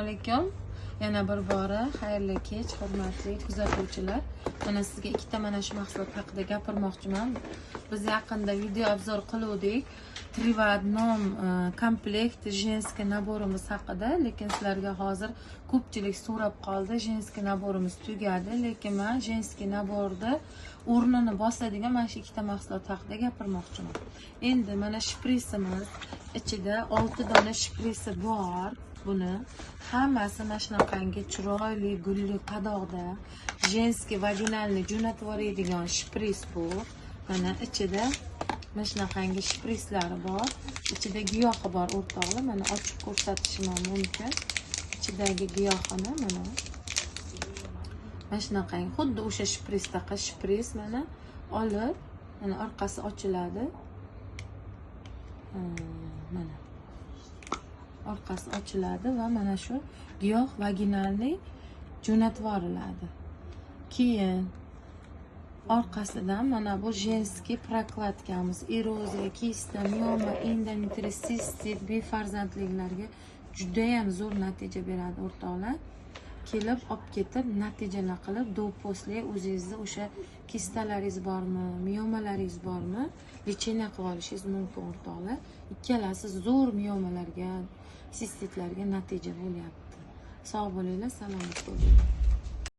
Alaykum. Yana bir bora xayrli kech, hurmatli kuzatuvchilar. Mana sizga ikkita mana shu mahsulot haqida gapirmoqchiman. Biz yaqinda video obzor qiluvdik. Trivad nom komplekt jenskiy naborimiz haqida, lekin sizlarga hozir ko'pchilik so'rab qoldi. Jenskiy naborimiz tugadi, lekin men jenskiy naborda o'rnini bosadigan mana shu ikkita mahsulot haqida gapirmoqchiman. Endi mana shprisimiz ichida 6 dona shprisi bor. Buni hammasi mana shunaqangi chiroyli gulli qadoqda jenskiy vaginalni jo'natib yuboradigan shpris bu. Mana ichida mana shunaqangi shprislari bor. Ichida giyohi bor o'rtoqlar. Mana ochib ko'rsatishim mumkin. Ichidagi giyohini mana shunaqangi xuddi o'sha shprisdaqa shpris mana olib, mana orqasi ochiladi. Mana orqasi ochiladi va mana shu giyoh vaginalni jo'natib yuboriladi. Keyin orqasidan mana bu jenskiy prokladkamiz eroziya, kista, mioma, endometrioz, befarzandliklarga juda ham zo'r natija beradi o'rtoqlar. Kelib olib ketib natijalar qilib do'posli o'zingizni o'sha kistalaringiz bormi, miomalaringiz bormi, lecheniya qilib olishingiz mumkin o'rtoqlar. Ikkalasi zo'r miomalarga, sistitlarga natija bo'lyapti. Sog' bo'linglar, salomat bo'ling.